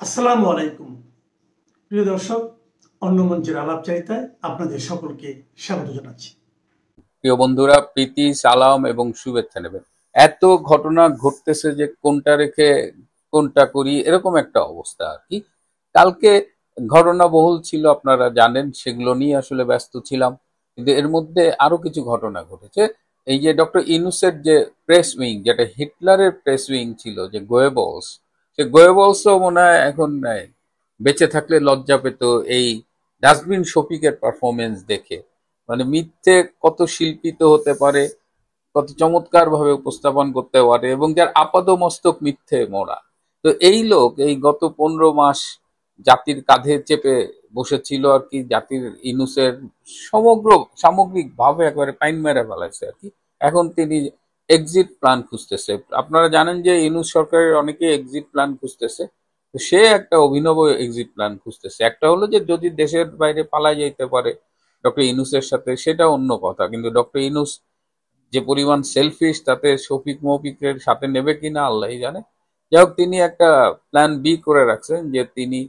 আসসালামু আলাইকুম প্রিয় দর্শক, অন্য মঞ্চের আলাপচারিতায় আপনাদের সকলকে স্বাগত জানাচ্ছি। প্রিয় বন্ধুরা, প্রীতি, সালাম এবং শুভেচ্ছা নেবেন। এত ঘটনা ঘটতেছে যে কোনটা রেখে কোনটা করি, এরকম একটা অবস্থা আর কি। কালকে ঘটনা বহুল ছিল, আপনারা জানেন, সেগুলো নিয়ে আসলে ব্যস্ত ছিলাম। কিন্তু এর মধ্যে আরো কিছু ঘটনা ঘটেছে। এই যে ডক্টর ইনুসের যে প্রেস উইং, যেটা হিটলারের প্রেস উইং ছিল, যে গোয়েবলস, সে গোয়েবলসও মনে হয় এখন বেঁচে থাকলে লজ্জা পেত এই ডাস্টবিন শফিকের পারফরমেন্স দেখে। মানে মিথ্যে কত শিল্পিত হতে পারে, কত চমৎকার ভাবে উপস্থাপন করতে পারে, এবং যার আপাদমস্তক মিথ্যে মোড়া। তো এই লোক এই গত 15 মাস জাতির কাঁধে চেপে বসেছিল আর কি। জাতির ইনুসের সমগ্র সামগ্রিক ভাবে একবারে পাইন মেরে ফেলাইছে আর কি। এখন তিনি এক্সিট প্ল্যান খুঁজতেছে। আপনারা জানেন যে ইনুস সরকারের অনেকে এক্সিট প্ল্যান খুঁজতেছে। তো সে একটা অভিনব এক্সিট প্ল্যান খুঁজতেছে। একটা হলো যে যদি দেশের বাইরে পালায় যাইতে পারে ডক্টর ইনুসের সাথে, সেটা অন্য কথা। কিন্তু ডক্টর ইনুস যে পরিমাণ সেলফিশ, তাতে শফিক মফিকের সাথে নেবে কিনা আল্লাহই জানে। যাই হোক, তিনি একটা প্ল্যান বি করে রাখছেন, যে তিনি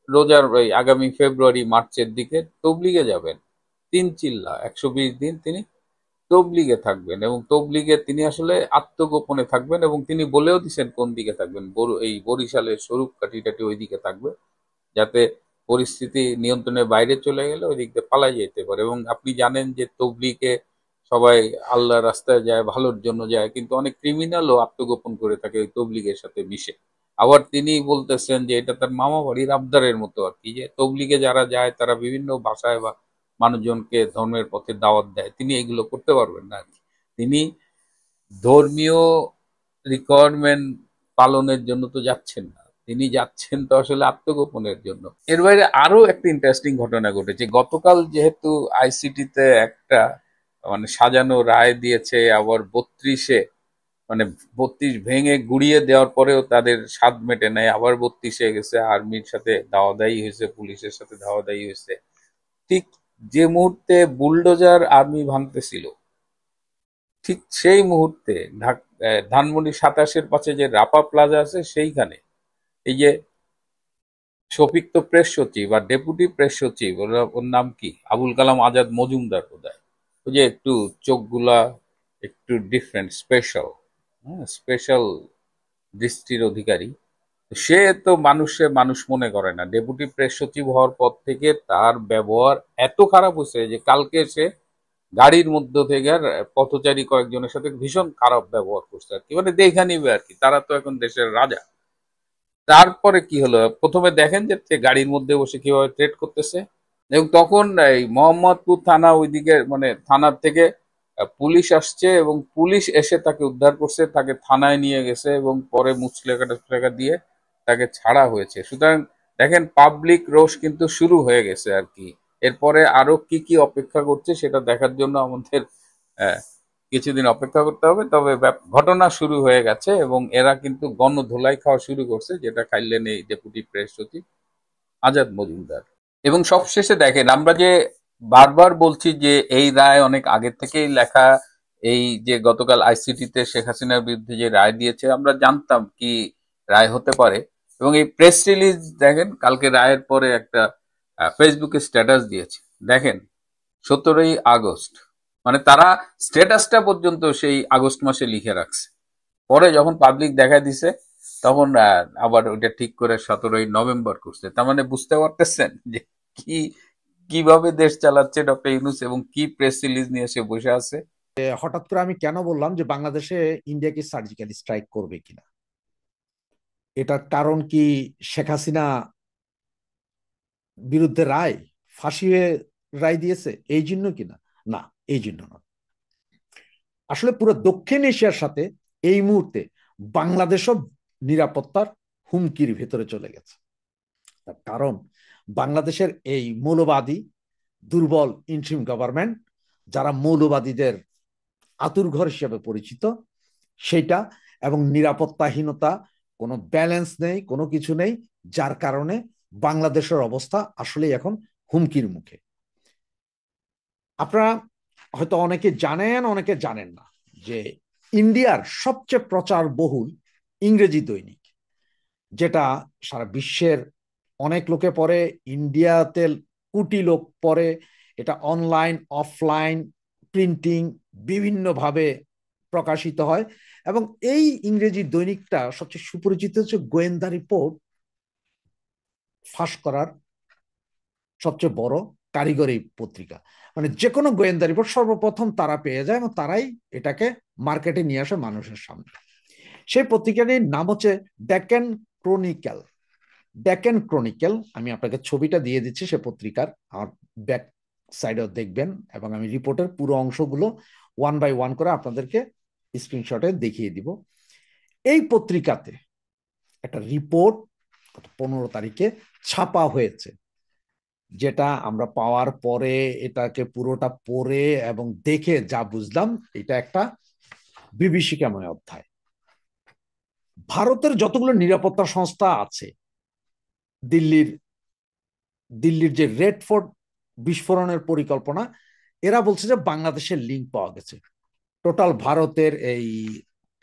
রোজার ওই আগামী ফেব্রুয়ারি মার্চের দিকে তবলিগে যাবেন। 3 চিল্লা 120 দিন তিনি তবলিগে থাকবেন, এবং তবলিগে তিনি আসলে আত্মগোপনে থাকবেন, এবং তিনি বলেও দিচ্ছেন কোন দিকে থাকবেন। এই বরিশালের স্বরূপ কাঠি টাটি ওই দিকে থাকবে, যাতে পরিস্থিতি নিয়ন্ত্রণের বাইরে চলে গেলে ওই দিক দিয়ে পালাই যেতে পারে। এবং আপনি জানেন যে তবলিগে সবাই আল্লাহর রাস্তায় যায়, ভালোর জন্য যায়, কিন্তু অনেক ক্রিমিনালও আত্মগোপন করে থাকে ওই তবলিগের সাথে মিশে। আবার তিনি বলতেছেন যে এটা তার মামা বাড়ির আবদারের মতো আর কি, যে তবলিগে যারা যায় তারা বিভিন্ন ভাষায় বা মানুষজনকে ধর্মের পথে দাওয়াত দেয়, তিনি এগুলো করতে পারবেন না আর কি। তিনি ধর্মীয় রিকোয়ারমেন্ট পালনের জন্য তো যাচ্ছেন না, তিনি যাচ্ছেন তো আসলে আত্মগোপনের জন্য। এর বাইরে আরো একটা ইন্টারেস্টিং ঘটনা ঘটেছে গতকাল। যেহেতু আইসিটিতে একটা মানে সাজানো রায় দিয়েছে, আবার 32-এ মানে 32 ভেঙে গুড়িয়ে দেওয়ার পরেও তাদের স্বাদ মেটে নাই, আবার 32-এ গেছে, আর্মির সাথে দাওয়াদাই হয়েছে, পুলিশের সাথে দাওয়াদাই হয়েছে। ঠিক যে মুহূর্তে বুলডোজার আর্মি ভাঙতেছিল, ঠিক সেই মুহূর্তে ধানমন্ডি 27-এর পাশে যে রাপা প্লাজা আছে সেইখানে এই যে শফিক তো প্রেস সচিব আর ডেপুটি প্রেস সচিব, ওর নাম কি, আবুল কালাম আজাদ মজুমদার বোধহয়, ওই যে একটু চোখগুলা একটু ডিফারেন্ট, স্পেশাল, হ্যাঁ, স্পেশাল দৃষ্টির অধিকারী। সে তো মানুষ মনে করে না। ডেপুটি প্রেস সচিব হওয়ার পর থেকে তার ব্যবহার এত খারাপ হয়েছে যে কালকে সে গাড়ির মধ্য থেকে আর পথচারী কয়েকজনের সাথে ভীষণ খারাপ ব্যবহার করছে আর কি। মানে দেখে নিবে আর কি, তারা তো এখন দেশের রাজা। তারপরে কি হলো, প্রথমে দেখেন যে সে গাড়ির মধ্যে বসে কিভাবে ট্রেড করতেছে, এবং তখন এই মোহাম্মদপুর থানা ওইদিকে মানে থানার থেকে পুলিশ আসছে, এবং পুলিশ এসে তাকে উদ্ধার করছে, তাকে থানায় নিয়ে গেছে, এবং পরে মুচলেখা টুচলেখা দিয়ে তাকে ছাড়া হয়েছে। সুতরাং দেখেন, পাবলিক রোষ কিন্তু শুরু হয়ে গেছে আর কি। এরপরে আরো কি কি অপেক্ষা করছে সেটা দেখার জন্য আমাদের আহ, কিছুদিন অপেক্ষা করতে হবে। তবে ঘটনা শুরু হয়ে গেছে, এবং এরা কিন্তু গণধোলাই খাওয়া শুরু করছে, যেটা খাইলেন এই ডেপুটি প্রেস সচিব আজাদ মজুমদার। এবং সবশেষে দেখেন, আমরা যে বারবার বলছি যে এই রায় অনেক আগের থেকেই লেখা। এই যে গতকাল আইসিটিতে শেখ হাসিনার বিরুদ্ধে যে রায় দিয়েছে, আমরা জানতাম কি রায় হতে পারে। এবং এই প্রেস রিলিজ দেখেন, কালকে রায়ের পরে একটা ফেসবুকে স্ট্যাটাস দিয়েছে। দেখেন, 17ই আগস্ট, মানে তারা স্ট্যাটাসটা পর্যন্ত সেই আগস্ট মাসে লিখে রাখছে। পরে যখন পাবলিক দেখা দিছে, তখন আবার ওইটা ঠিক করে 17ই নভেম্বর করছে। তার মানে বুঝতে পারতেছেন যে কি কিভাবে দেশ চালাচ্ছে ডক্টর ইউনূস, এবং কি প্রেস রিলিজ নিয়ে সে বসে আছে। হঠাৎ করে আমি কেন বললাম যে বাংলাদেশে ইন্ডিয়া কি সার্জিক্যাল স্ট্রাইক করবে কিনা, এটার কারণ কি শেখ হাসিনা বিরুদ্ধে রায়, ফাঁসি হয়ে রায় দিয়েছে এই জন্য কিনা? না, এই জন্য না। আসলে পুরো দক্ষিণ এশিয়ার সাথে এই মুহূর্তে বাংলাদেশও নিরাপত্তার হুমকির ভেতরে চলে গেছে। তার কারণ বাংলাদেশের এই মৌলবাদী দুর্বল ইন্ট্রিম গভর্নমেন্ট, যারা মৌলবাদীদের আতুরঘর হিসেবে পরিচিত, সেটা, এবং নিরাপত্তাহীনতা, কোনো ব্যালেন্স নেই, কোনো কিছু নেই, যার কারণে বাংলাদেশের অবস্থা আসলে এখন হুমকির মুখে। আপনারা হয়তো অনেকে জানেন, অনেকে জানেন না যে ইন্ডিয়ার সবচেয়ে প্রচার বহুল ইংরেজি দৈনিক যেটা সারা বিশ্বের অনেক লোকে পড়ে, ইন্ডিয়াতে কোটি লোক পড়ে। এটা অনলাইন, অফলাইন, প্রিন্টিং বিভিন্নভাবে প্রকাশিত হয়। এবং এই ইংরেজি দৈনিকটা সবচেয়ে সুপরিচিত হচ্ছে গোয়েন্দা রিপোর্ট ফাঁস করার সবচেয়ে বড় কারিগরি পত্রিকা। মানে যে কোনো গোয়েন্দা রিপোর্ট সর্বপ্রথম তারা পেয়ে যায় এবং তারাই এটাকে মার্কেটে নিয়ে আসে মানুষের সামনে। সেই পত্রিকাটির নাম হচ্ছে ডেকেন ক্রনিক্যাল। ডেকেন ক্রনিক্যাল, আমি আপনাকে ছবিটা দিয়ে দিচ্ছি সে পত্রিকার, আর ব্যাক সাইডেও দেখবেন, এবং আমি রিপোর্টের পুরো অংশগুলো ওয়ান বাই ওয়ান করে আপনাদেরকে স্ক্রিনশটে দেখিয়ে দিব। এই পত্রিকাতে একটা রিপোর্ট 15 তারিখে ছাপা হয়েছে, যেটা আমরা পাওয়ার পরে এটাকে পুরোটা পড়ে এবং দেখে যা বুঝলাম, এটা একটা বিভীষিকাময় অধ্যায়। ভারতের যতগুলো নিরাপত্তা সংস্থা আছে, দিল্লির দিল্লির যে রেড ফোর্ট বিস্ফোরণের পরিকল্পনা, এরা বলছে যে বাংলাদেশের লিঙ্ক পাওয়া গেছে। টোটাল ভারতের এই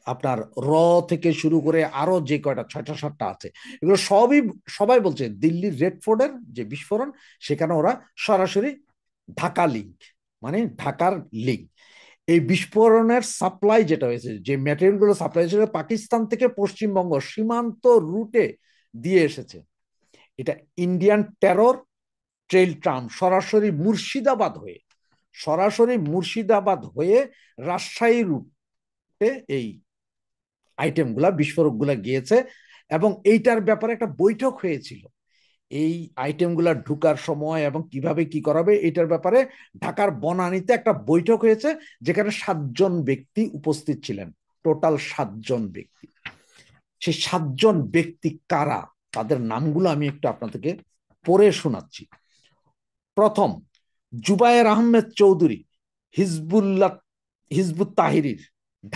আপনার র থেকে শুরু করে আরো যে কয়টা 6টা 7টা আছে, এগুলো সবাই বলছে দিল্লির রেড ফোর্টের যে বিস্ফোরণ, সেখানে ওরা সরাসরি ঢাকা লিঙ্ক, মানে ঢাকার লিঙ্ক। এই বিস্ফোরণের সাপ্লাই যেটা হয়েছে, যে ম্যাটেরিয়াল গুলো সাপ্লাই হয়েছে পাকিস্তান থেকে পশ্চিমবঙ্গ সীমান্ত রুটে দিয়ে এসেছে। এটা ইন্ডিয়ান টেরর ট্রেল ট্রাম সরাসরি মুর্শিদাবাদ হয়ে রাজশাহী রুটে এই বিস্ফোরকগুলা গিয়েছে। এবং এইটার ব্যাপারে একটা বৈঠক হয়েছিল, এই আইটেমগুলা ঢুকার সময় এবং কিভাবে কি করাবে এটার ব্যাপারে ঢাকার বনানীতে একটা বৈঠক হয়েছে, যেখানে 7জন ব্যক্তি উপস্থিত ছিলেন। টোটাল 7জন ব্যক্তি। সেই 7জন ব্যক্তি কারা, তাদের নামগুলো আমি একটু আপনাদেরকে পড়ে শোনাচ্ছি। প্রথম, জুবায়ের আহমেদ চৌধুরী, হিজবুত তাহিরির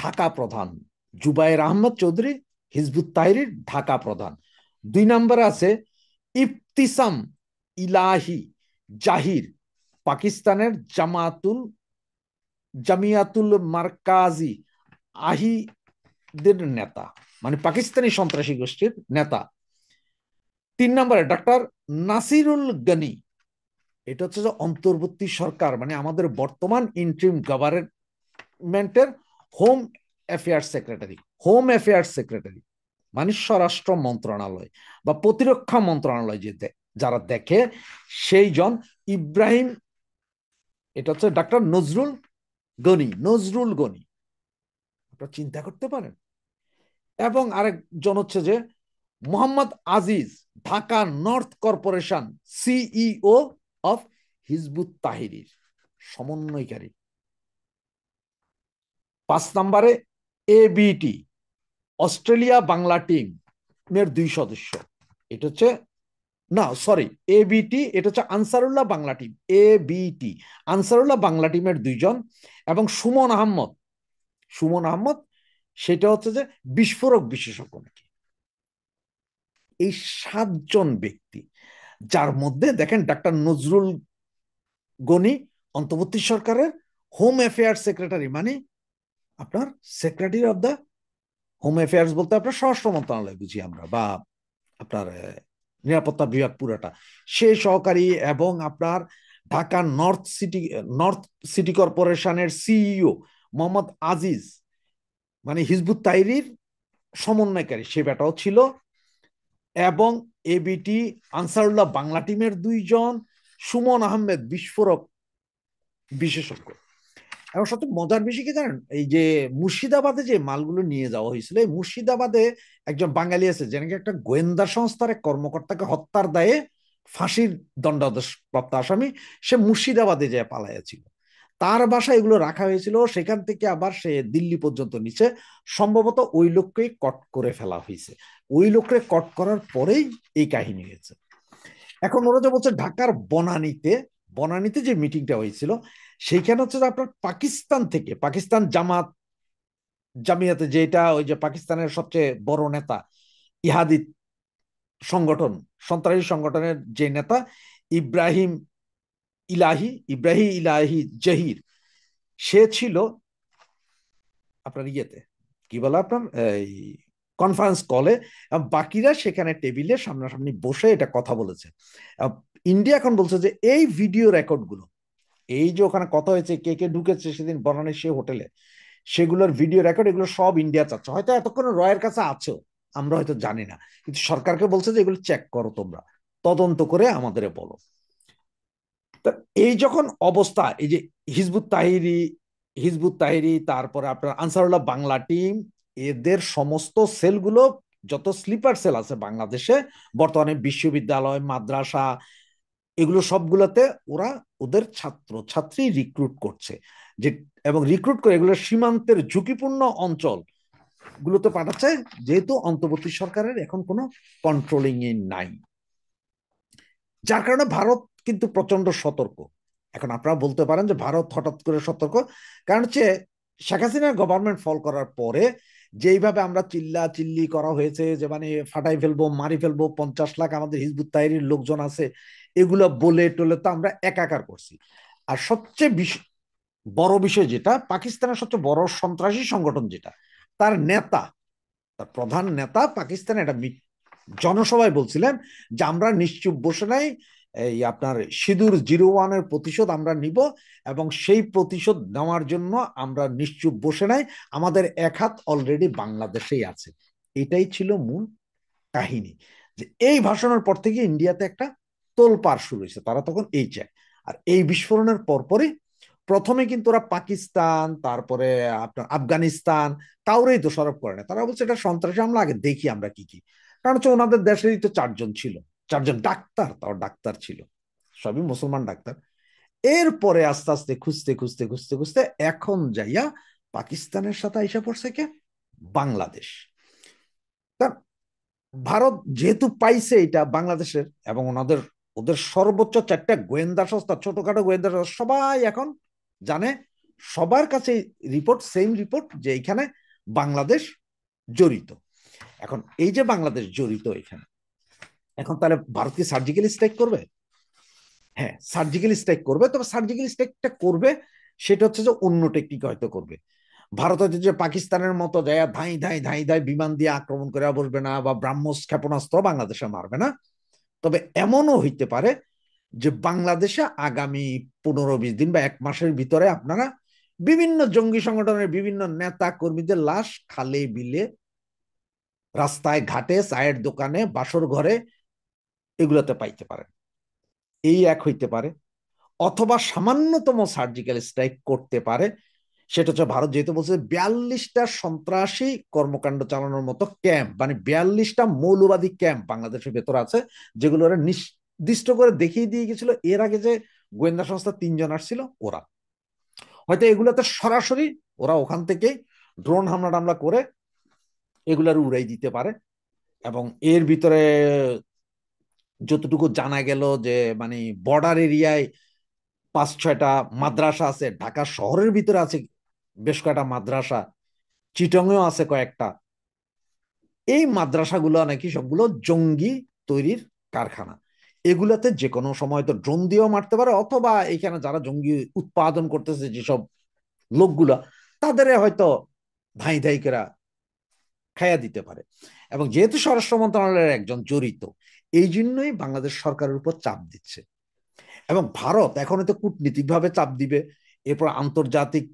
ঢাকা প্রধান। জুবায়ের আহমেদ চৌধুরী, হিজবুত তাহিরির ঢাকা প্রধান। 2 নম্বরে আছে ইফতিসাম ইলাহি জাহির, পাকিস্তানের জামিয়াতুল মারকাজি আহিদের নেতা, মানে পাকিস্তানি সন্ত্রাসী গোষ্ঠীর নেতা। 3 নম্বরে ডক্টর নাসিরুল গনি, এটা হচ্ছে যে অন্তর্বর্তী সরকার, মানে আমাদের বর্তমান ইন্টারিম গভর্নমেন্টের হোম অ্যাফেয়ার্স সেক্রেটারি, মানে স্বরাষ্ট্র মন্ত্রণালয় বা প্রতিরক্ষা মন্ত্রণালয় যারা দেখে সেই জন। ইব্রাহিম, এটা হচ্ছে ডাক্তার নজরুল গনি, আপনারা চিন্তা করতে পারেন। এবং আরেকজন হচ্ছে যে Mohammad Aziz, Dhaka north corporation CEO of Hizb ut তাহিরির সমন্বয়কারী। 5 নম্বরে এবিটি, অস্ট্রেলিয়া বাংলা টিম এর 2 সদস্য। এটা হচ্ছে এবিটি, এটা হচ্ছে আনসারুল্লাহ বাংলা টিম। এবিটি আনসারুল্লাহ বাংলা টিমের 2 জন। এবং সুমন আহমদ, সেটা হচ্ছে যে বিস্ফোরক বিশেষজ্ঞ নাকি। এই 7জন ব্যক্তি, যার মধ্যে দেখেন ডাক্তার নজরুল গনি অন্তর্বর্তী সরকারের হোম অ্যাফেয়ার্স সেক্রেটারি, মানে আপনার secretary of the home affairs বলতে আপনার স্বরাষ্ট্র মন্ত্রণালয় বুঝি আমরা, বা আপনার নিরাপত্তা বিভাগ পুরাটা, সে সহকারী। এবং আপনার ঢাকা নর্থ সিটি কর্পোরেশনের সিইও মোহাম্মদ আজিজ, মানে হিজবুত তাহরির সমন্বয়কারী, সে ব্যাটাও ছিল। এবং এবিটি আনসারুল্লাহ বাংলা টিমের 2 জন, সুমন আহমেদ বিস্ফোরক বিশেষজ্ঞ। এবং সবচেয়ে মজার বিষয় কি জানেন, এই যে মুর্শিদাবাদে যে মালগুলো নিয়ে যাওয়া হয়েছিল, এই মুর্শিদাবাদে একজন বাঙালি আছে, যে নাকি একটা গোয়েন্দা সংস্থার এক কর্মকর্তাকে হত্যার দায়ে ফাঁসির দণ্ডাদেশ প্রাপ্ত আসামি, সে মুর্শিদাবাদে যে পালাইয়াছিল। তার বাসায় এগুলো রাখা হয়েছিল, সেখান থেকে আবার সে দিল্লি পর্যন্ত নিচে, সম্ভবত ওই লোককেই কট করে ফেলা হয়েছে। ওই লোককে কট করার পরেই এই কাহিনী হয়েছে। এখন ওরা যে বলছে ঢাকার বনানীতে যে মিটিংটা হয়েছিল, সেইখানে হচ্ছে আপনার পাকিস্তান জামিয়াতে, যেটা ওই যে পাকিস্তানের সবচেয়ে বড় নেতা ইহাদি সন্ত্রাসী সংগঠনের যে নেতা ইব্রাহিম ইলাহি জাহির, সে ছিল আপনার ইয়েতে, কি বলে আপনার এই কনফারেন্স কলে, বাকিরা সেখানে টেবিলে সামনাসামনি বসে এটা কথা বলেছে। ইন্ডিয়া এখন বলছে যে এই ভিডিও রেকর্ড গুলো, এই যে ওখানে কথা হয়েছে, কে কে ঢুকেছে সেদিন বনানীর সে হোটেলে, সেগুলোর ভিডিও রেকর্ড, এগুলো সব ইন্ডিয়া চাচ্ছে। হয়তো এতক্ষণ রয়ের কাছে আছেও, আমরা হয়তো জানি না, কিন্তু সরকারকে বলছে যে এগুলো চেক করো, তোমরা তদন্ত করে আমাদের বলো। তা এই যখন অবস্থা, এই যে হিজবুত তাহিরি, তারপরে আপনার আনসারুল্লাহ বাংলা টিম, এদের সমস্ত সেলগুলো, যত স্লিপার সেল আছে বাংলাদেশে বর্তমানে, বিশ্ববিদ্যালয়, মাদ্রাসা, এগুলো সবগুলোতে ওরা ওদের ছাত্র ছাত্রী রিক্রুট করছে, যে এবং রিক্রুট করে এগুলো সীমান্তের ঝুঁকিপূর্ণ অঞ্চল গুলোতে পাঠাচ্ছে, যেহেতু অন্তর্বর্তী সরকারের এখন কোনো কন্ট্রোলিং এ নাই। যার কারণে ভারত কিন্তু প্রচন্ড সতর্ক। এখন আপনারা বলতে পারেন যে ভারত হঠাৎ করে সতর্ক, কারণ হচ্ছে শেখ হাসিনার গভর্নমেন্ট ফল করার পরে যেইভাবে আমরা চিল্লা চিল্লি করা হয়েছে, যে মানে ফাটাই ফেলবো, মারি ফেলবো, 50 লাখ আমাদের হিজবুত তাহরীর লোকজন আছে, এগুলো বলে টলে তো আমরা একাকার করছি। আর সবচেয়ে বড় বিষয় যেটা, পাকিস্তানের সবচেয়ে বড় সন্ত্রাসী সংগঠন যেটা, তার নেতা, তার প্রধান নেতা পাকিস্তানে একটা জনসভায় বলছিলেন যে আমরা নিশ্চুপ বসে নাই, এই আপনার সিঁদুর 01-এর প্রতিশোধ আমরা নিব, এবং সেই প্রতিশোধ নেওয়ার জন্য আমরা নিশ্চুপ বসে নাই, আমাদের এক হাত অলরেডি বাংলাদেশেই আছে। এটাই ছিল মূল কাহিনী। যে এই ভাষণের পর থেকে ইন্ডিয়াতে একটা তোলপাড় শুরু হয়েছে, তারা তখন এই চায়। আর এই বিস্ফোরণের পরপরই প্রথমে কিন্তু ওরা পাকিস্তান, তারপরে আপনার আফগানিস্তান, কাউরেই দোষারোপ করে না। তারা বলছে এটা সন্ত্রাসী হামলা, আগে দেখি আমরা কি কি। কারণ হচ্ছে ওনাদের দেশেরই তো 4 জন ছিল, 4 জন ডাক্তার, তাও ডাক্তার ছিল, সবই মুসলমান ডাক্তার। এরপরে আস্তে আস্তে খুঁজতে খুঁজতে খুঁজতে খুঁজতে এখন যাইয়া পাকিস্তানের সাথে আইসা পড়ছে কে, বাংলাদেশ। তা ভারত যেহেতু পাইছে এটা বাংলাদেশের, এবং ওদের সর্বোচ্চ 4টা গোয়েন্দা সংস্থা, ছোটখাটো গোয়েন্দা সংস্থা, সবাই এখন জানে, সবার কাছে রিপোর্ট, সেম রিপোর্ট, যে এখানে বাংলাদেশ জড়িত। এখন এই যে বাংলাদেশ জড়িত এখানে, এখন তাহলে ভারত কি সার্জিক্যাল স্ট্রাইক করবে? হ্যাঁ, সার্জিক্যাল স্ট্রাইক করবে, তবে সার্জিক্যাল স্ট্রাইকটা করবে সেটা হচ্ছে যে অন্য টেকনিক হয়তো করবে। ভারত হচ্ছে যে পাকিস্তানের মতো যায় ধাই ধাই ধাই ধাই বিমান দিয়ে আক্রমণ করে বসবে না, বা ব্রাহ্মস ক্ষেপণাস্ত্র বাংলাদেশে মারবে না। তবে এমনও হইতে পারে যে বাংলাদেশে আগামী 15-20 দিন বা 1 মাসের ভিতরে আপনারা বিভিন্ন জঙ্গি সংগঠনের বিভিন্ন নেতা কর্মীদের লাশ খালে বিলে, রাস্তায় ঘাটে, চায়ের দোকানে, বাসর ঘরে, এগুলোতে পাইতে পারেন। এই এক হইতে পারে। অথবা সামান্যতম সার্জিক্যাল স্ট্রাইক করতে পারে। সেটা হচ্ছে ভারত যেহেতু বলছে 42টা সন্ত্রাসী কর্মকাণ্ড চালানোর মতো ক্যাম্প, মানে 42টা মৌলবাদী ক্যাম্প বাংলাদেশের ভেতর আছে, যেগুলো ওরা নির্দিষ্ট করে দেখিয়ে দিয়ে গেছিল এর আগে যে গোয়েন্দা সংস্থা 3 জন আসছিল ওরা। হয়তো এগুলোতে সরাসরি ওরা ওখান থেকে ড্রোন হামলা টামলা করে এগুলার উড়াই দিতে পারে। এবং এর ভিতরে যতটুকু জানা গেল যে মানে বর্ডার এরিয়ায় 5-6টা মাদ্রাসা আছে, ঢাকা শহরের ভিতরে আছে বেশ কয়েকটা মাদ্রাসা, চিটংয়েও আছে কয়েকটা। এই মাদ্রাসাগুলো নাকি সবগুলো জঙ্গি তৈরির কারখানা। এগুলাতে যে কোনো সময় তো ড্রোন দিয়েও মারতে পারে, অথবা এখানে যারা জঙ্গি উৎপাদন করতেছে যেসব লোকগুলা, তাদের হয়তো ধাই ধাই করে খাইয়া দিতে পারে। এবং যেহেতু স্বরাষ্ট্র মন্ত্রণালয়ের একজন জড়িত, এই জন্যই বাংলাদেশ সরকারের উপর চাপ দিচ্ছে। এবং ভারত এখন তো কূটনীতিক ভাবে চাপ দিবে, এরপর আন্তর্জাতিক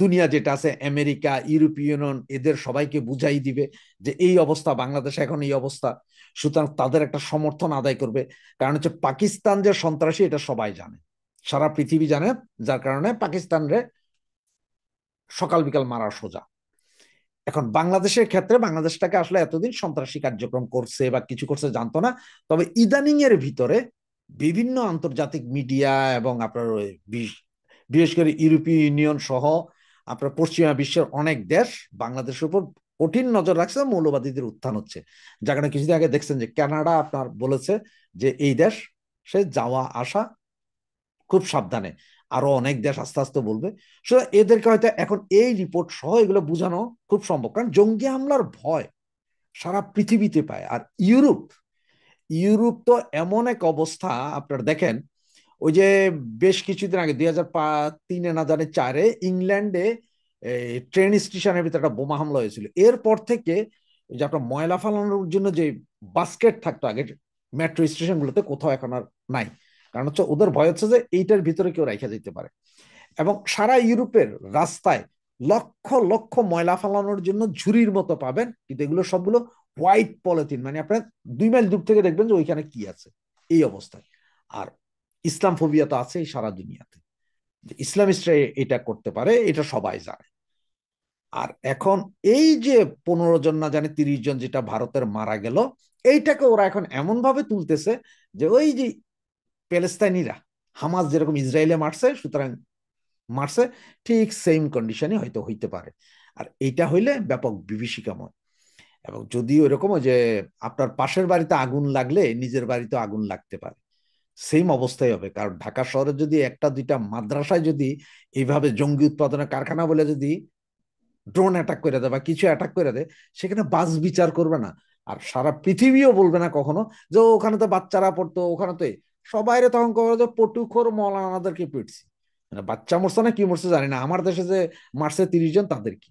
দুনিয়া যেটা আছে, আমেরিকা, ইউরোপীয় ইউনিয়ন, এদের সবাইকে বুঝাই দিবে যে এই অবস্থা, বাংলাদেশে এখন এই অবস্থা, সুতরাং তাদের একটা সমর্থন আদায় করবে। কারণ হচ্ছে পাকিস্তান যে সন্ত্রাসী এটা সবাই জানে, সারা পৃথিবী জানে, যার কারণে পাকিস্তানরে সকাল বিকাল মারা সোজা। এখন বাংলাদেশের ক্ষেত্রে বাংলাদেশটাকে আসলে এতদিন সন্ত্রাসী কার্যক্রম করছে বা কিছু করছে জানতো না, তবে ইদানিং এর ভিতরে বিভিন্ন আন্তর্জাতিক মিডিয়া এবং আপনার বিশেষ করে ইউরোপীয় ইউনিয়ন সহ আপনার পশ্চিমা বিশ্বের অনেক দেশ বাংলাদেশের উপর কঠিন নজর রাখছে, মৌলবাদীদের উত্থান হচ্ছে। যার কারণে কিছুদিন আগে দেখছেন যে কানাডা আপনার বলেছে যে এই দেশ সে যাওয়া আসা খুব সাবধানে, আরো অনেক দেশ আস্তে আস্তে বলবে। সুতরাং এদেরকে হয়তো এখন এই রিপোর্ট সহ এগুলো বোঝানো খুব সম্ভব, কারণ জঙ্গি হামলার ভয় সারা পৃথিবীতে পায়। আর ইউরোপ ইউরোপ তো এমন এক অবস্থা, আপনার দেখেন ওই যে বেশ কিছুদিন আগে 2003 না জানি 4-এ ইংল্যান্ডে ট্রেন স্টেশনের ভিতরে একটা বোমা হামলা হয়েছিল। এরপর থেকে ওই যে আপনার ময়লা ফালানোর জন্য যে বাস্কেট থাকতো আগে মেট্রো স্টেশনগুলোতে, কোথাও এখন আর নাই। কারণ হচ্ছে ওদের ভয় হচ্ছে যে এইটার ভিতরে কেউ রেখে দিতে পারে। এবং সারা ইউরোপের রাস্তায় লক্ষ লক্ষ ময়লা ফালানোর জন্য ঝুড়ির মতো পাবেন, কিন্তু এগুলো সবগুলো হোয়াইট পলিথিন, মানে আপনার 2 মাইল দূর থেকে দেখবেন যে ওইখানে কি আছে, এই অবস্থায়। আর ইসলাম ফোবিয়া তো আছেই সারা দুনিয়াতে, যে ইসলামিস্টরা এটা করতে পারে, এটা সবাই জানে। আর এখন এই যে 15 জন না জানে 30 জন যেটা ভারতের মারা গেল, এইটাকে ওরা এখন এমন ভাবে তুলতেছে যে ওই যে প্যালেস্তাইনিরা হামাস যেরকম ইসরায়েলে মারছে, সুতরাং মারছে ঠিক সেম কন্ডিশনে হয়তো হইতে পারে। আর এইটা হইলে ব্যাপক বিভীষিকাময়। এবং যদি ওইরকম যে আপনার পাশের বাড়িতে আগুন লাগলে নিজের বাড়িতে আগুন লাগতে পারে, সেম অবস্থাই হবে। কারণ ঢাকা শহরে যদি একটা দুইটা মাদ্রাসায় যদি এইভাবে জঙ্গি উৎপাদনের কারখানা বলে যদি ড্রোন অ্যাটাক করে দেয় বা কিছু অ্যাটাক করে দেয়, সেখানে বাস বিচার করবে না। আর সারা পৃথিবীও বলবে না কখনো যে ওখানে তো বাচ্চারা পড়তো, ওখানে তো সবাইরে তখন কবে যে পটুখোর মৌলানাদেরকে পিটছি, মানে বাচ্চা মরছে না কি মরছে জানি না, আমার দেশে যে মারছে 30 জন তাদের কি।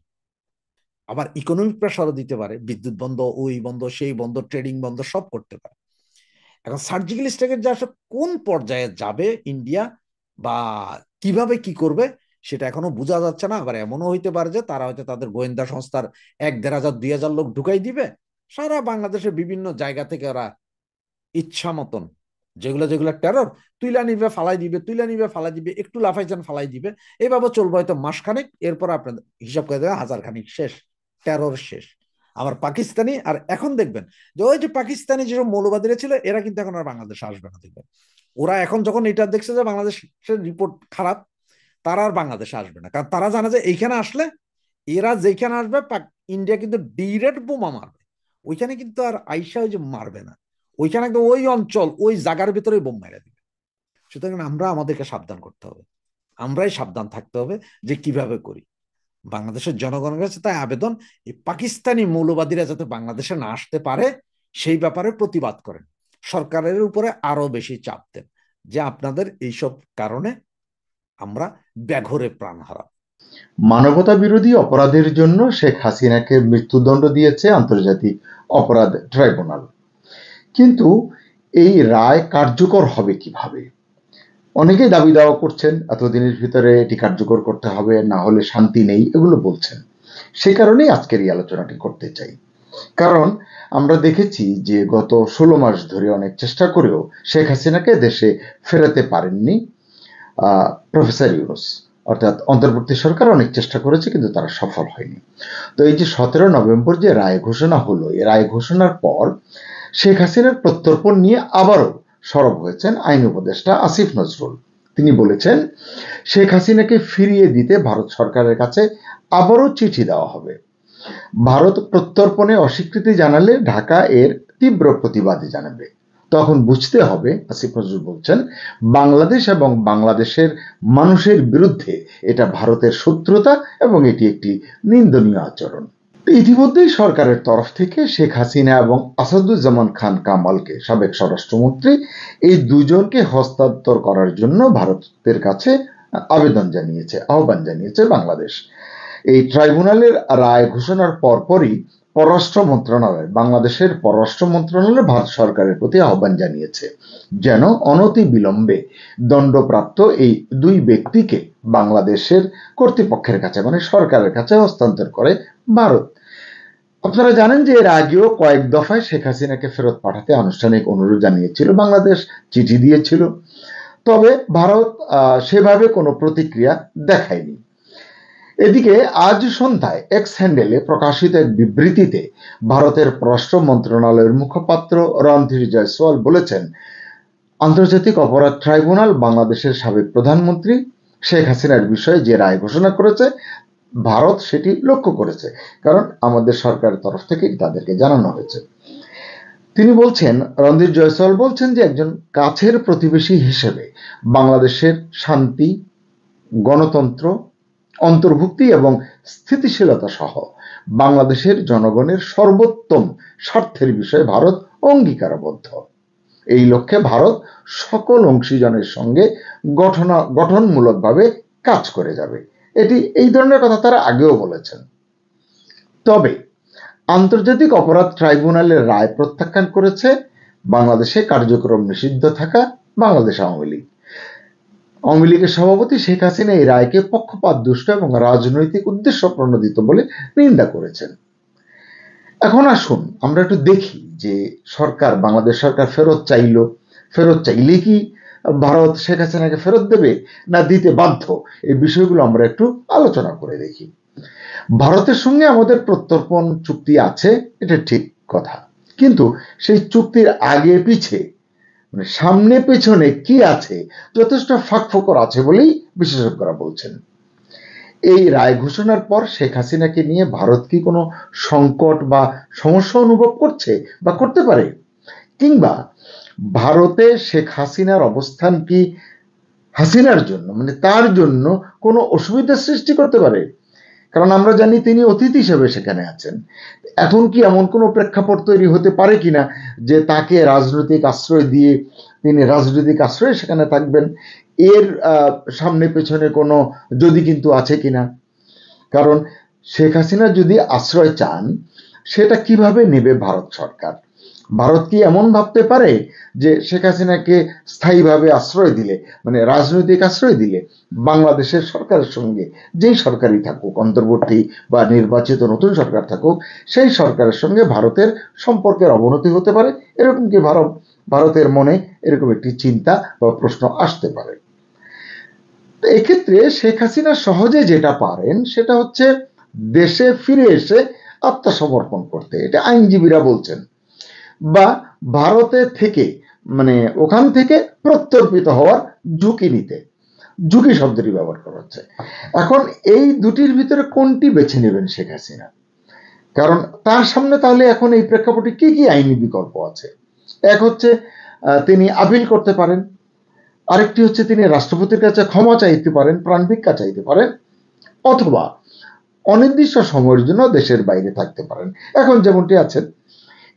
আবার ইকোনমিক প্রেশারও দিতে পারে, বিদ্যুৎ বন্ধ, ওই বন্ধ, সেই বন্ধ, ট্রেডিং বন্ধ, সব করতে পারে। এখন সার্জিক্যাল স্ট্রাইকের যে আসলে কোন পর্যায়ে যাবে ইন্ডিয়া বা কিভাবে কি করবে সেটা এখনো বোঝা যাচ্ছে না। আবার এমনও হইতে পারে যে তারা হয়তো তাদের গোয়েন্দা সংস্থার 1-1,500-2,000 লোক ঢুকাই দিবে, সারা বাংলাদেশের বিভিন্ন জায়গা থেকে ওরা ইচ্ছা মতন যেগুলো যেগুলো টেরর তুইলা নিবে ফালাই দিবে, তুইলা নিবে ফালাই দিবে, একটু লাফাইছেন ফালাই দিবে, এইভাবে চলবে হয়তো মাসখানেক। এরপর আপনার হিসাব করে দেবে 1000 খানিক শেষ, টেরর শেষ। আবার পাকিস্তানি, আর এখন দেখবেন যে ওই যে পাকিস্তানি যেসব মৌলবাদীরা ছিল এরা কিন্তু এখন আর বাংলাদেশে আসবে না। দেখবেন ওরা এখন যখন এটা দেখছে যে বাংলাদেশের রিপোর্ট খারাপ, তারা আর বাংলাদেশে আসবে না। কারণ তারা জানে যে এইখানে আসলে এরা যেখানে আসবে ইন্ডিয়া কিন্তু ডিরেক্ট বোমা মারবে, ওইখানে কিন্তু আর আইসা ওই যে মারবে না, ওইখানে একদম ওই অঞ্চল ওই জায়গার ভিতরে বোম মেরে দিবে। সুতরাং আমরা আমাদেরকে সাবধান করতে হবে, আমরাই সাবধান থাকতে হবে যে কিভাবে করি। বাংলাদেশের জনগণের কাছে তাই আবেদন, এই পাকিস্তানি মৌলবাদীরা যাতে বাংলাদেশে না আসতে পারে সেই ব্যাপারে প্রতিবাদ করেন, সরকারের উপরে আরো বেশি চাপ দেন যে আপনাদের এইসব কারণে আমরা বেঘরে প্রাণ হারাব। মানবতা বিরোধী অপরাধের জন্য শেখ হাসিনাকে মৃত্যুদণ্ড দিয়েছে আন্তর্জাতিক অপরাধ ট্রাইব্যুনাল। কিন্তু এই রায় কার্যকর হবে কিভাবে? অনেকেই দাবি দাওয়া করছেন এতদিনের ভিতরে এটি কার্যকর করতে হবে, না হলে শান্তি নেই, এগুলো বলছেন। সে কারণেই আজকের এই আলোচনাটি করতে চাই। কারণ আমরা দেখেছি যে গত 16 মাস ধরে অনেক চেষ্টা করেও শেখ হাসিনাকে দেশে ফেরাতে পারেননি প্রফেসর ইউনূস, অর্থাৎ অন্তর্বর্তী সরকার অনেক চেষ্টা করেছে কিন্তু তারা সফল হয়নি। তো এই যে 17 নভেম্বর যে রায় ঘোষণা হলো, এই রায় ঘোষণার পর শেখ হাসিনার প্রত্যর্পণ নিয়ে আবারও সরব হয়েছেন আইন উপদেষ্টা আসিফ নজরুল। তিনি বলেছেন শেখ হাসিনাকে ফিরিয়ে দিতে ভারত সরকারের কাছে আবারও চিঠি দেওয়া হবে। ভারত প্রত্যর্পণে অস্বীকৃতি জানালে ঢাকা এর তীব্র প্রতিবাদ জানাবে। তখন বুঝতে হবে, আসিফ নজরুল বলছেন, বাংলাদেশ এবং বাংলাদেশের মানুষের বিরুদ্ধে এটা ভারতের শত্রুতা এবং এটি একটি নিন্দনীয় আচরণ। ইতিমধ্যেই সরকারের তরফ থেকে শেখ হাসিনা এবং আসাদুজ্জামান খান কামালকে, সাবেক স্বরাষ্ট্রমন্ত্রী, এই দুজনকে হস্তান্তর করার জন্য ভারতের কাছে আহ্বান জানিয়েছে বাংলাদেশ। এই ট্রাইব্যুনালের রায় ঘোষণার পরপরই বাংলাদেশের পররাষ্ট্র মন্ত্রণালয় ভারত সরকারের প্রতি আহ্বান জানিয়েছে যেন অনতি বিলম্বে দণ্ডপ্রাপ্ত এই দুই ব্যক্তিকে বাংলাদেশের কর্তৃপক্ষের কাছে, মানে সরকারের কাছে হস্তান্তর করে ভারত। আপনারা জানেন যে এর আগেও কয়েক দফায় শেখ হাসিনাকে ফেরত পাঠাতে আনুষ্ঠানিক অনুরোধ জানিয়েছিল বাংলাদেশ, চিঠি দিয়েছিল, তবে ভারত সেভাবে কোনো প্রতিক্রিয়া দেখায়নি। এদিকে আজ সন্ধ্যায় এক্স হ্যান্ডেলে প্রকাশিত এক বিবৃতিতে ভারতের পররাষ্ট্র মন্ত্রণালয়ের মুখপাত্র রণধীর জয়সওয়াল বলেছেন, আন্তর্জাতিক অপরাধ ট্রাইব্যুনাল বাংলাদেশের সাবেক প্রধানমন্ত্রী শেখ হাসিনার বিষয়ে যে রায় ঘোষণা করেছে ভারত সেটি লক্ষ্য করেছে, কারণ আমাদের সরকারের তরফ থেকে তাদেরকে জানানো হয়েছে। তিনি বলছেন, রণধীর জয়সওয়াল বলছেন যে একজন কাছের প্রতিবেশী হিসেবে বাংলাদেশের শান্তি, গণতন্ত্র, অন্তর্ভুক্তি এবং স্থিতিশীলতা সহ বাংলাদেশের জনগণের সর্বোত্তম স্বার্থের বিষয়ে ভারত অঙ্গীকারবদ্ধ। এই লক্ষ্যে ভারত সকল অংশীজনের সঙ্গে গঠনমূলকভাবে কাজ করে যাবে। এই ধরনের কথা তারা আগেও বলেছেন। তবে আন্তর্জাতিক অপরাধ ট্রাইব্যুনালের রায় প্রত্যাখ্যান করেছে বাংলাদেশে কার্যক্রম নিষিদ্ধ থাকা বাংলাদেশ আওয়ামী লীগ। আওয়ামী লীগের সভাপতি শেখ হাসিনা এই রায়কে পক্ষপাত দুষ্ট এবং রাজনৈতিক উদ্দেশ্য প্রণোদিত বলে নিন্দা করেছেন। এখন আসুন আমরা একটু দেখি যে সরকার, বাংলাদেশ সরকার ফেরত চাইলে কি ভারত শেখ হাসিনাকে ফেরত দেবে না দিতে বাধ্য, এই বিষয়গুলো আমরা একটু আলোচনা করে দেখি। ভারতের সঙ্গে আমাদের প্রত্যর্পণ চুক্তি আছে, এটা ঠিক কথা, কিন্তু সেই চুক্তির আগে পিছে মানে সামনে পেছনে কি আছে যথেষ্ট ফাঁকফোকর আছে বলেই বিশেষজ্ঞরা বলছেন। এই রায় ঘোষণার পর শেখ হাসিনাকে নিয়ে ভারত কি কোনো সংকট বা সমস্যা অনুভব করছে বা করতে পারে, কিংবা ভারতে শেখ হাসিনার অবস্থান কি হাসিনার জন্য মানে তার জন্য কোনো অসুবিধার সৃষ্টি করতে পারে? কারণ আমরা জানি তিনি অতিথি হিসেবে সেখানে আছেন। এখন কি এমন কোনো প্রেক্ষাপট তৈরি হতে পারে কিনা যে তাকে রাজনৈতিক আশ্রয় দিয়ে তিনি রাজনৈতিক আশ্রয়ে সেখানে থাকবেন? এর সামনে পেছনে কোনো যদি কিন্তু আছে কিনা? কারণ শেখ হাসিনা যদি আশ্রয় চান সেটা কিভাবে নেবে ভারত সরকার? ভারত কি এমন ভাবতে পারে যে শেখ হাসিনাকে স্থায়ীভাবে আশ্রয় দিলে মানে রাজনৈতিক আশ্রয় দিলে বাংলাদেশের সরকারের সঙ্গে যেই সরকারই থাকুক, অন্তর্বর্তী বা নির্বাচিত নতুন সরকার থাকুক, সেই সরকারের সঙ্গে ভারতের সম্পর্কের অবনতি হতে পারে? এরকম কি ভারতের মনে এরকম একটি চিন্তা বা প্রশ্ন আসতে পারে। এক্ষেত্রে শেখ হাসিনা সহজে যেটা পারেন সেটা হচ্ছে দেশে ফিরে এসে আত্মসমর্পণ করতে, এটা আইনজীবীরা বলছেন, বা ভারতে থেকে মানে ওখান থেকে প্রত্যর্পিত হওয়ার ঝুঁকি নিতে। ঝুঁকি শব্দটি ব্যবহার করা হচ্ছে। এখন এই দুটির ভিতরে কোনটি বেছে নেবেন শেখ হাসিনা? কারণ তার সামনে তাহলে এখন এই প্রেক্ষাপটে কি কি আইনি বিকল্প আছে? এক হচ্ছে তিনি আপিল করতে পারেন, আরেকটি হচ্ছে তিনি রাষ্ট্রপতির কাছে ক্ষমা চাইতে পারেন, প্রাণ ভিক্ষা চাইতে পারেন, অথবা অনির্দিষ্ট সময়ের জন্য দেশের বাইরে থাকতে পারেন। এখন যেমনটি আছেন,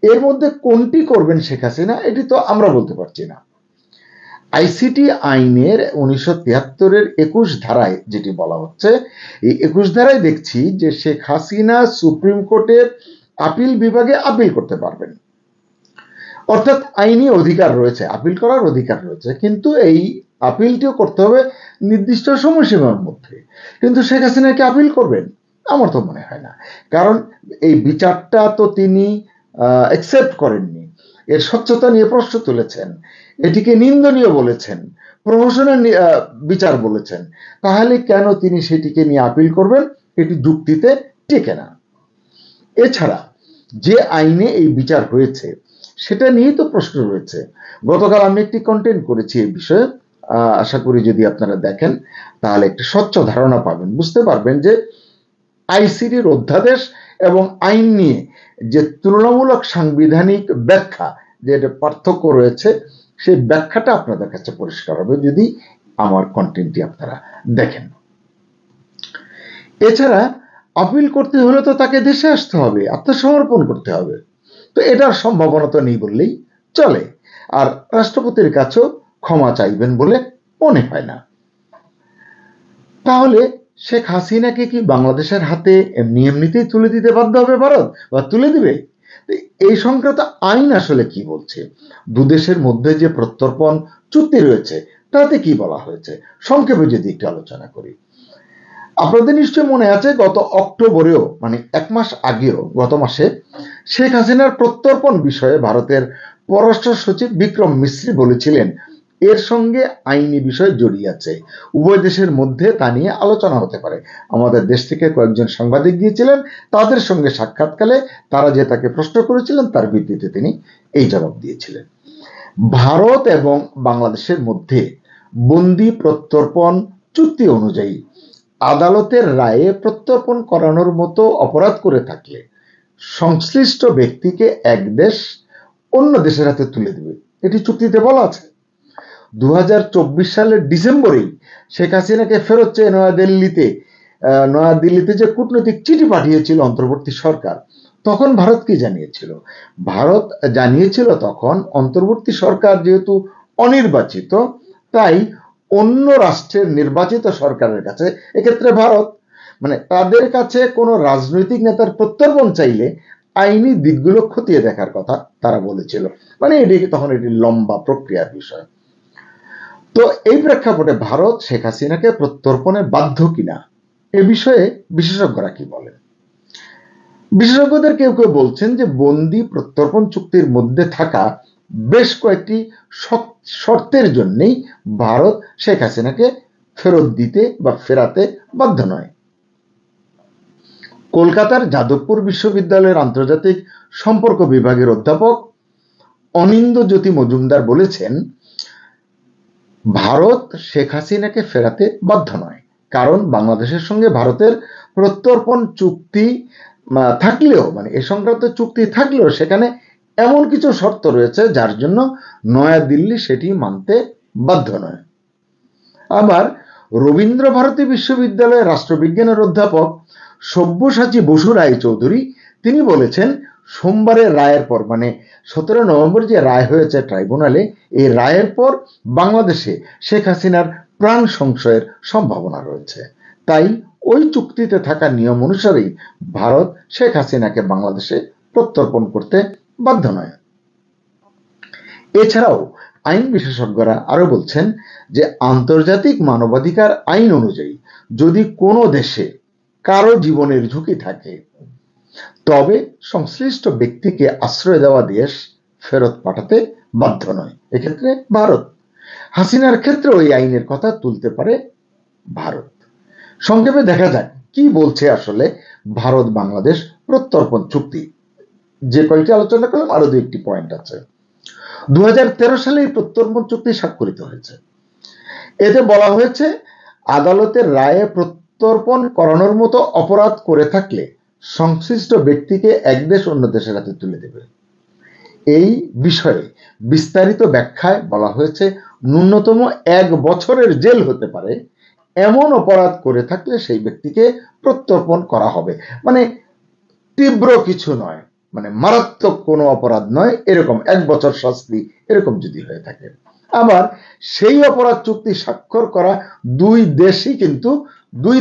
এর মধ্যে কোনটি করবেন শেখ হাসিনা এটি তো আমরা বলতে পারছি না। আইসিটি আইনের 1973-এর 21 ধারায় যেটি বলা হচ্ছে, এই 21 ধারায় দেখছি যে শেখ হাসিনা সুপ্রিম কোর্টের আপিল বিভাগে আপিল করতে পারবেন, অর্থাৎ আইনি অধিকার রয়েছে, আপিল করার অধিকার রয়েছে, কিন্তু এই আপিলটিও করতে হবে নির্দিষ্ট সময়সীমার মধ্যে। কিন্তু শেখ হাসিনা কি আপিল করবেন? আমার তো মনে হয় না, কারণ এই বিচারটা তো তিনি অ্যাকসেপ্ট করেননি, এর স্বচ্ছতা নিয়ে প্রশ্ন তুলেছেন, এটিকে নিন্দনীয় বলেছেন, প্রহসনের বিচার বলেছেন। তাহলে কেন তিনি সেটিকে নিয়ে আপিল করবেন? এটি যুক্তিতে টেকে না। এছাড়া যে আইনে এই বিচার হয়েছে সেটা নিয়েই তো প্রশ্ন রয়েছে। গতকাল আমি একটি কন্টেন্ট করেছি এই বিষয়ে, আশা করি যদি আপনারা দেখেন তাহলে একটা স্বচ্ছ ধারণা পাবেন, বুঝতে পারবেন যে আইসিটির অধ্যাদেশ এবং আইন নিয়ে যে তুলনামূলক সাংবিধানিক ব্যাখ্যা, যে পার্থক্য রয়েছে, সেই ব্যাখ্যাটা আপনাদের কাছে পরিষ্কার হবে যদি আমার কন্টেন্টটি আপনারা দেখেন। এছাড়া আপিল করতে হলে তো তাকে দেশে আসতে হবে, আত্মসমর্পণ করতে হবে, তো এটার সম্ভাবনা তো নেই বললেই চলে। আর রাষ্ট্রপতির কাছেও ক্ষমা চাইবেন বলে মনে হয় না। তাহলে শেখ হাসিনাকে কি বাংলাদেশের হাতে এমনিতেই তুলে দিতে বাধ্য হবে ভারত, বা তুলে দিবে? এই সংক্রান্ত আইন আসলে কি বলছে? দুদেশের মধ্যে যে প্রত্যর্পণ চুক্তি রয়েছে তাতে কি বলা হয়েছে সংক্ষেপে যদি একটু আলোচনা করি। আপনাদের নিশ্চয় মনে আছে গত অক্টোবরেও মানে 1 মাস আগেও গত মাসে শেখ হাসিনার প্রত্যর্পণ বিষয়ে ভারতের পররাষ্ট্র সচিব বিক্রম মিশ্রি বলেছিলেন এর সঙ্গে আইনি বিষয় জড়িয়ে আছে, উভয় দেশের মধ্যে তা নিয়ে আলোচনা হতে পারে। আমাদের দেশ থেকে কয়েকজন সাংবাদিক গিয়েছিলেন, তাদের সঙ্গে সাক্ষাৎকালে তারা যে তাকে প্রশ্ন করেছিলেন তার ভিত্তিতে তিনি এই জবাব দিয়েছিলেন। ভারত এবং বাংলাদেশের মধ্যে বন্দি প্রত্যর্পণ চুক্তি অনুযায়ী আদালতের রায়ে প্রত্যর্পণ করানোর মতো অপরাধ করে থাকলে সংশ্লিষ্ট ব্যক্তিকে এক দেশ অন্য দেশের হাতে তুলে দেবে, এটি চুক্তিতে বলা আছে। 2024 সালের ডিসেম্বরেই শেখ হাসিনাকে ফেরত চেয়ে নয়াদিল্লিতে যে কূটনৈতিক চিঠি পাঠিয়েছিল অন্তর্বর্তী সরকার, তখন ভারত কি জানিয়েছিল? ভারত জানিয়েছিল তখন অন্তর্বর্তী সরকার যেহেতু অনির্বাচিত, তাই অন্য রাষ্ট্রের নির্বাচিত সরকারের কাছে, এক্ষেত্রে ভারত মানে তাদের কাছে কোনো রাজনৈতিক নেতার প্রত্যর্পণ চাইলে আইনি দিকগুলো খতিয়ে দেখার কথা তারা বলেছিল। মানে এটি তখন এটি লম্বা প্রক্রিয়ার বিষয়। তো এই প্রেক্ষাপটে ভারত শেখ হাসিনাকে প্রত্যর্পণে বাধ্য কিনা এ বিষয়ে বিশেষজ্ঞরা কি বলেন? বিশেষজ্ঞদের কেউ কেউ বলছেন যে বন্দি প্রত্যর্পণ চুক্তির মধ্যে থাকা বেশ কয়েকটি শর্তের জন্যই ভারত শেখ হাসিনাকে ফেরত দিতে বা ফেরাতে বাধ্য নয়। কলকাতার যাদবপুর বিশ্ববিদ্যালয়ের আন্তর্জাতিক সম্পর্ক বিভাগের অধ্যাপক অনিন্দ্যজ্যোতি মজুমদার বলেছেন, ভারত শেখ হাসিনাকে ফেরাতে বাধ্য নয়, কারণ বাংলাদেশের সঙ্গে ভারতের প্রত্যর্পণ চুক্তি থাকলেও, মানে এ সংক্রান্ত চুক্তি থাকলেও সেখানে এমন কিছু শর্ত রয়েছে যার জন্য নয়াদিল্লি সেটি মানতে বাধ্য নয়। আবার রবীন্দ্র ভারতী বিশ্ববিদ্যালয়ের রাষ্ট্রবিজ্ঞানের অধ্যাপক সব্যসাচী বসু রায় চৌধুরী তিনি বলেছেন, সোমবারের রায়ের পর, মানে 17 নভেম্বর যে রায় হয়েছে ট্রাইব্যুনালে, এই রায়ের পর বাংলাদেশে শেখ হাসিনার প্রাণ সংশয়ের সম্ভাবনা রয়েছে। তাই ওই চুক্তিতে থাকা নিয়ম অনুসারেই ভারত শেখ হাসিনাকে বাংলাদেশে প্রত্যর্পণ করতে বাধ্য নয়। এছাড়াও আইন বিশেষজ্ঞরা আরো বলছেন যে আন্তর্জাতিক মানবাধিকার আইন অনুযায়ী যদি কোনো দেশে কারো জীবনের ঝুঁকি থাকে তবে সংশ্লিষ্ট ব্যক্তিকে আশ্রয় দেওয়া দেশ ফেরত পাঠাতে বাধ্য নয়। এক্ষেত্রে ভারত। হাসিনার ক্ষেত্রে ওই আইনের কথা তুলতে পারে ভারত। সংক্ষেপে দেখা যাক কি বলছে আসলে ভারত বাংলাদেশ প্রত্যর্পণ চুক্তি। যে কয়েকটি আলোচনা করলাম, আরো দু একটি পয়েন্ট আছে। 2013 সালে এই প্রত্যর্পণ চুক্তি স্বাক্ষরিত হয়েছে। এতে বলা হয়েছে, আদালতের রায়ে প্রত্যর্পণ করানোর মতো অপরাধ করে থাকলে সংশ্লিষ্ট ব্যক্তিকে এক দেশ অন্য দেশের হাতে তুলে দেবে। এই বিষয়ে বিস্তারিত ব্যাখ্যায় বলা হয়েছে, ন্যূনতম 1 বছরের জেল হতে পারে এমন অপরাধ করে থাকলে সেই ব্যক্তিকে প্রত্যর্পণ করা হবে। মানে তীব্র কিছু নয়, মানে মারাত্মক কোনো অপরাধ নয়, এরকম 1 বছর শাস্তি এরকম যদি হয়ে থাকে। আবার সেই অপরাধ চুক্তি স্বাক্ষর করা দুই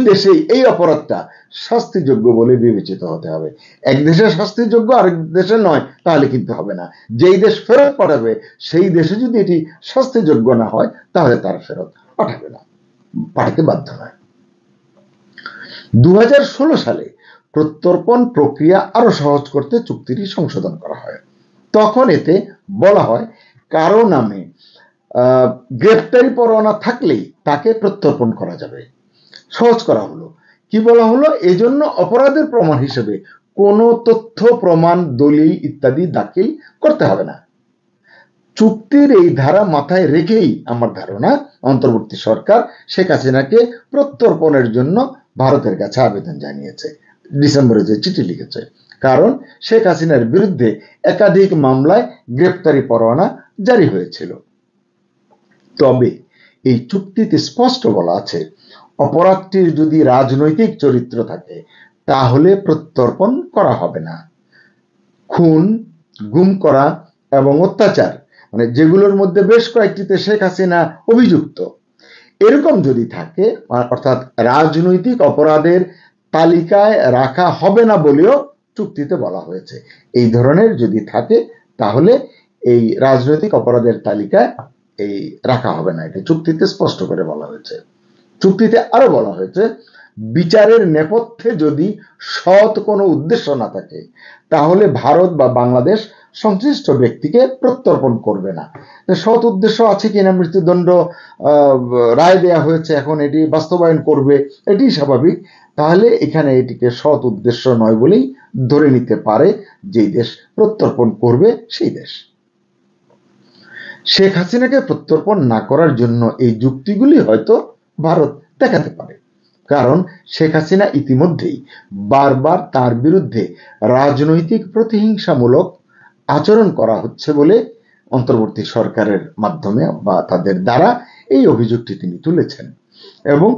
দেশেই এই অপরাধটা শাস্তিযোগ্য বলে বিবেচিত হতে হবে। এক দেশে শাস্তিযোগ্য, আরেক দেশে নয়, তাহলে কিন্তু হবে না। যেই দেশ ফেরত পাঠাবে সেই দেশে যদি এটি শাস্তিযোগ্য না হয় তাহলে তারা ফেরত পাঠাতে বাধ্য নয়। 2016 সালে প্রত্যর্পণ প্রক্রিয়া আরো সহজ করতে চুক্তিটি সংশোধন করা হয়। তখন এতে বলা হয়, কারো নামে গ্রেফতারি পরোয়ানা থাকলেই তাকে প্রত্যর্পণ করা যাবে। সহজ করা হলো। কি বলা হলো? এজন্য অপরাধের প্রমাণ হিসেবে কোনো তথ্য, প্রমাণ, দলিল ইত্যাদি দাখিল করতে হবে না। চুক্তির এই ধারা মাথায় রেখেই আমার ধারণা অন্তর্বর্তী সরকার শেখ হাসিনাকে প্রত্যর্পণের জন্য ভারতের কাছে আবেদন জানিয়েছে, ডিসেম্বরে যে চিঠি লিখেছে। কারণ শেখ হাসিনার বিরুদ্ধে একাধিক মামলায় গ্রেফতারি পরোয়ানা জারি হয়েছিল। তবে এই চুক্তিতে স্পষ্ট বলা আছে, অপরাধটির যদি রাজনৈতিক চরিত্র থাকে তাহলে প্রত্যর্পণ করা হবে না। খুন, গুম করা এবং অত্যাচার, মানে যেগুলোর মধ্যে বেশ কয়েকটিতে শেখ হাসিনা অভিযুক্ত, এরকম যদি থাকে, অর্থাৎ রাজনৈতিক অপরাধের তালিকায় রাখা হবে না বলেও চুক্তিতে বলা হয়েছে। এই ধরনের যদি থাকে তাহলে এই রাজনৈতিক অপরাধের তালিকায় রাখা হবে না, এটা চুক্তিতে স্পষ্ট করে বলা হয়েছে। চুক্তিতে আরো বলা হয়েছে, বিচারের নেপথ্যে যদি সৎ কোনো উদ্দেশ্য না থাকে তাহলে ভারত বা বাংলাদেশ সংশ্লিষ্ট ব্যক্তিকে প্রত্যর্পণ করবে না। সৎ উদ্দেশ্য আছে কিনা, মৃত্যুদণ্ড রায় দেয়া হয়েছে, এখন এটি বাস্তবায়ন করবে, এটি স্বাভাবিক। তাহলে এখানে এটিকে সৎ উদ্দেশ্য নয় বলেই ধরে নিতে পারে যেই দেশ প্রত্যর্পণ করবে সেই দেশ। শেখ হাসিনাকে প্রত্যর্পণ না করার জন্য এই যুক্তিগুলি হয়তো ভারত দেখাতে পারে, কারণ শেখ হাসিনা ইতিমধ্যেই বারবার তার বিরুদ্ধে রাজনৈতিক প্রতিহিংসামূলক আচরণ করা হচ্ছে বলে অন্তর্বর্তী সরকারের মাধ্যমে বা তাদের দ্বারা এই অভিযোগটি তিনি তুলেছেন, এবং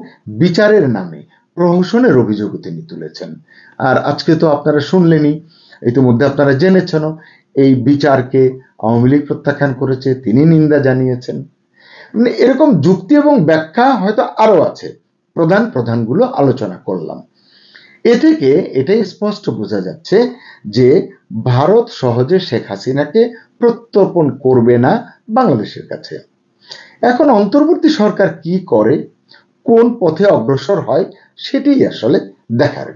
বিচারের নামে প্রহসনের অভিযোগও তিনি তুলেছেন। আর আজকে তো আপনারা শুনলেনই, ইতিমধ্যে আপনারা জেনেছেন এই বিচারকে আওয়ামী লীগ প্রত্যাখ্যান করেছে, তিনি নিন্দা জানিয়েছেন। মানে এরকম যুক্তি এবং ব্যাখ্যা হয়তো আরো আছে, প্রধানগুলো আলোচনা করলাম। এ থেকে এটাই স্পষ্ট বোঝা যাচ্ছে যে ভারত সহজে শেখ হাসিনাকে প্রত্যর্পণ করবে না বাংলাদেশের কাছে। এখন অন্তর্বর্তী সরকার কি করে, কোন পথে অগ্রসর হয়, সেটাই আসলে দেখার।